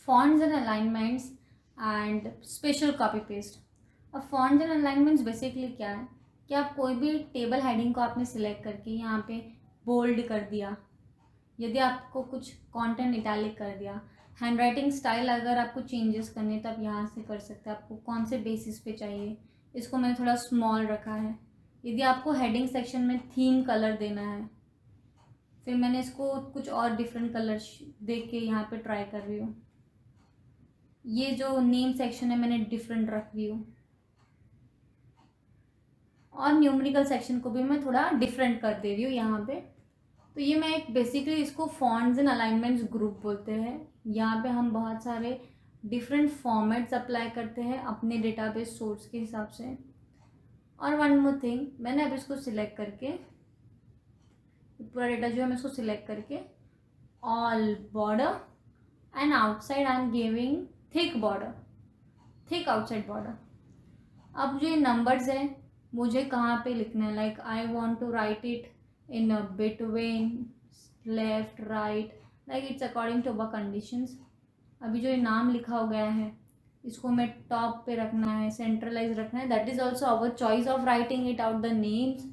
fonts and alignments and special copy paste. अब fonts and alignments basically क्या है कि आप कोई भी टेबल हेडिंग को आपने सिलेक्ट करके यहाँ पे बोल्ड कर दिया, यदि आपको कुछ कंटेंट इटैलिक कर दिया, हैंड राइटिंग स्टाइल अगर आपको चेंजेस करने तो आप यहाँ से कर सकते हैं, आपको कौन से बेसिस पे चाहिए। इसको मैंने थोड़ा स्मॉल रखा है। यदि आपको हेडिंग सेक्शन में थीम कलर देना है, फिर मैंने इसको कुछ और डिफरेंट कलर देख के यहाँ पे ट्राई कर रही हूँ। ये जो नेम सेक्शन है मैंने डिफरेंट रख रही हूँ, और न्यूमेरिकल सेक्शन को भी मैं थोड़ा डिफरेंट कर दे रही हूँ यहाँ पे। तो ये मैं एक बेसिकली इसको फॉन्ट्स एंड अलाइनमेंट्स ग्रुप बोलते हैं। यहाँ पे हम बहुत सारे डिफरेंट फॉर्मेट्स अप्लाई करते हैं अपने डेटाबेस सोर्स के हिसाब से। और वन मोर थिंग, मैंने अब इसको सिलेक्ट करके पूरा डेटा जो है मैं इसको सिलेक्ट करके all border and outside I am giving thick border, thick outside border. अब जो ये नंबर्स है मुझे कहाँ पे लिखना है, like I want to write it in a between, left, right, like it's according to our conditions. अभी जो ये नाम लिखा हो गया है इसको मैं टॉप पे रखना है, सेंट्रलाइज रखना है, that is also our choice of writing it out the names.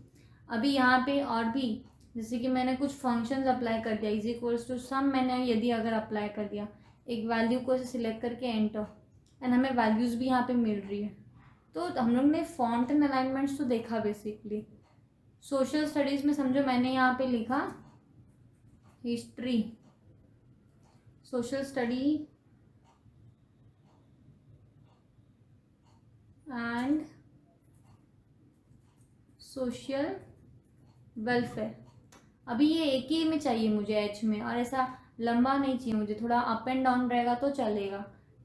अभी यहाँ पे और भी जैसे कि मैंने कुछ फंक्शंस अप्लाई कर दिया, इज इक्वल्स टू सम मैंने यदि अगर अप्लाई कर दिया, एक वैल्यू को सिलेक्ट करके एंटर, एंड हमें वैल्यूज़ भी यहाँ पे मिल रही है। तो हम लोग ने फॉन्ट एंड अलाइनमेंट्स तो देखा बेसिकली। सोशल स्टडीज़ में समझो मैंने यहाँ पे लिखा history, social study and social welfare. अभी ये एक ही में चाहिए मुझे एच में, और ऐसा लंबा नहीं चाहिए मुझे, थोड़ा अप एंड डाउन रहेगा तो चलेगा।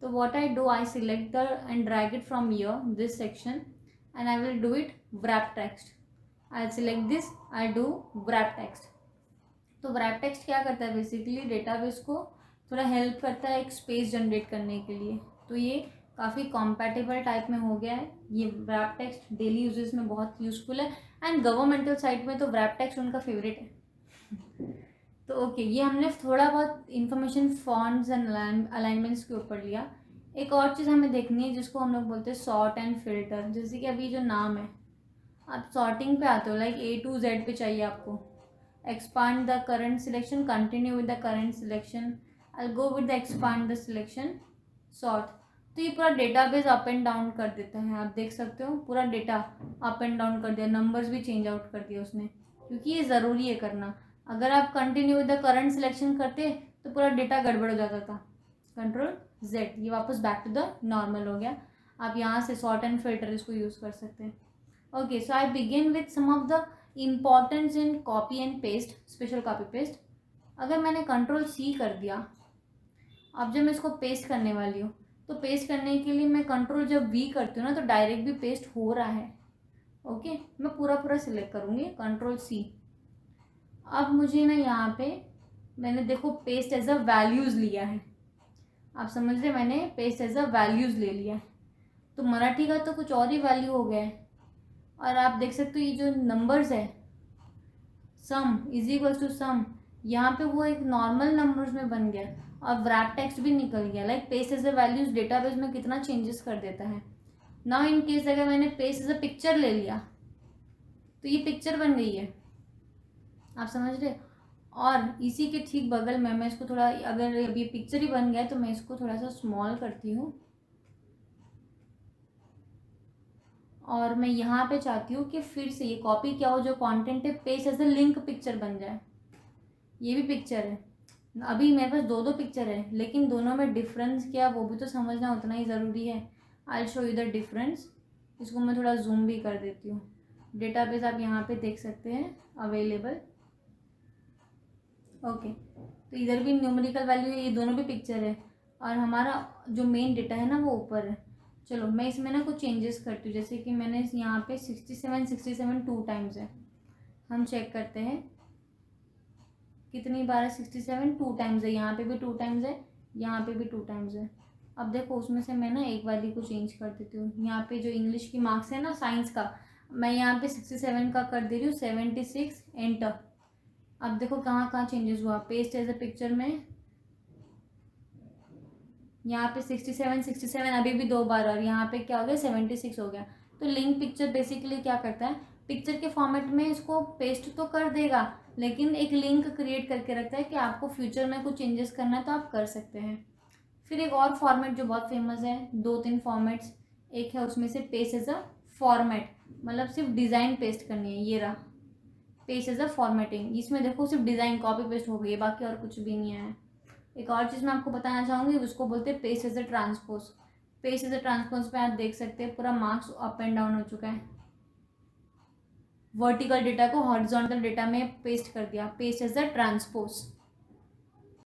तो what I do, I select the end drag it from here this section and I will do it wrap text. I select this, I do wrap text. तो wrap text क्या करता है basically, database को थोड़ा help करता है एक space generate करने के लिए। तो ये काफ़ी कॉम्पैटिबल टाइप में हो गया है। ये wrap text डेली यूजेस में बहुत यूज़फुल है, एंड गवर्नमेंटल साइट में तो wrap text उनका फेवरेट है। तो ओके, ये हमने थोड़ा बहुत इंफॉर्मेशन फॉन्ट्स एंड अलाइनमेंट्स के ऊपर लिया। एक और चीज़ हमें देखनी है जिसको हम लोग बोलते हैं सॉर्ट एंड फिल्टर। जैसे कि अभी जो नाम है, आप सॉर्टिंग पे आते हो, लाइक A to Z पे चाहिए आपको, expand the current selection, continue with the current selection, I'll go with the expand the selection, sort। तो ये पूरा डेटाबेस अप एंड डाउन कर देता है, आप देख सकते हो पूरा डेटा अप एंड डाउन कर दिया, नंबर्स भी चेंज आउट कर दिया उसने, क्योंकि ये ज़रूरी है करना। अगर आप continue with the current selection करते तो पूरा डेटा गड़बड़ हो जाता था। कंट्रोल Z, ये वापस बैक टू द नॉर्मल हो गया। आप यहाँ से सॉर्ट एंड फिल्टर इसको यूज़ कर सकते हैं। Okay, so I begin with some of the importance in copy and paste, special copy paste. अगर मैंने कंट्रोल C कर दिया, अब जब मैं इसको पेस्ट करने वाली हूँ तो पेस्ट करने के लिए मैं कंट्रोल जब V करती हूँ ना तो डायरेक्ट भी पेस्ट हो रहा है। ओके, मैं पूरा पूरा सिलेक्ट करूँगी, कंट्रोल C। अब मुझे ना यहाँ पे मैंने देखो पेस्ट एज अ वैल्यूज़ लिया है, आप समझ रहे, मैंने पेस्ट एज अ वैल्यूज़ ले लिया है। तो मराठी का तो कुछ और ही वैल्यू हो गया है। और आप देख सकते हो ये जो नंबर्स है, सम इज इक्वल्स टू सम, यहाँ पे वो एक नॉर्मल नंबर्स में बन गया, और wrap टेक्स्ट भी निकल गया। Like paste as a values database में कितना चेंजेस कर देता है। नाउ इन केस अगर मैंने पेस्ट एज अ पिक्चर ले लिया तो ये पिक्चर बन गई है, आप समझ रहे। और इसी के ठीक बगल में मैं इसको थोड़ा, अगर अभी पिक्चर ही बन गया है तो मैं इसको थोड़ा सा स्मॉल करती हूँ, और मैं यहाँ पे चाहती हूँ कि फिर से ये कॉपी क्या हो, जो कंटेंट है paste as a link picture बन जाए। ये भी पिक्चर है, अभी मेरे पास दो पिक्चर है, लेकिन दोनों में डिफरेंस क्या वो भी तो समझना उतना ही ज़रूरी है। I show you the difference. इसको मैं थोड़ा जूम भी कर देती हूँ। डेटाबेस आप यहाँ पे देख सकते हैं अवेलेबल। ओके, तो इधर भी न्यूमेरिकल वैल्यू है, ये दोनों भी पिक्चर है, और हमारा जो मेन डेटा है ना वो ऊपर है। चलो मैं इसमें ना कुछ चेंजेस करती हूँ, जैसे कि मैंने यहाँ पे 67 टू टाइम्स है, हम चेक करते हैं कितनी बार है। 67 टू टाइम्स है, यहाँ पे भी टू टाइम्स है, यहाँ पे भी टू टाइम्स है। अब देखो उसमें से मैं ना एक वाली को चेंज कर देती हूँ। यहाँ पे जो इंग्लिश की मार्क्स है ना साइंस का, मैं यहाँ पे 67 का कर दे रही हूँ 76, एंटर। अब देखो कहाँ कहाँ चेंजेस हुआ। पेस्ट एज अ पिक्चर में यहाँ पे 67 अभी भी 2 बार, और यहाँ पे क्या हो गया 76 हो गया। तो लिंक पिक्चर बेसिकली क्या करता है, पिक्चर के फॉर्मेट में इसको पेस्ट तो कर देगा, लेकिन एक लिंक क्रिएट करके रखता है कि आपको फ्यूचर में कुछ चेंजेस करना है तो आप कर सकते हैं। फिर एक और फॉर्मेट जो बहुत फेमस है, 2-3 फॉर्मेट्स, एक है उसमें से पेस्ट एज अ फॉर्मेट, मतलब सिर्फ डिज़ाइन पेस्ट करनी है, ये रहा पेस्ट एज अ फॉर्मेटिंग। इसमें देखो सिर्फ डिज़ाइन कॉपी पेस्ट हो गई है, बाकी और कुछ भी नहीं है। एक और चीज़ मैं आपको बताना चाहूँगी, उसको बोलते हैं paste as a transpose. Paste as a transpose पे आप देख सकते हैं पूरा मार्क्स अप एंड डाउन हो चुका है, वर्टिकल डेटा को हॉरिजॉन्टल डेटा में पेस्ट कर दिया, पेस्ट एज अ ट्रांसपोज।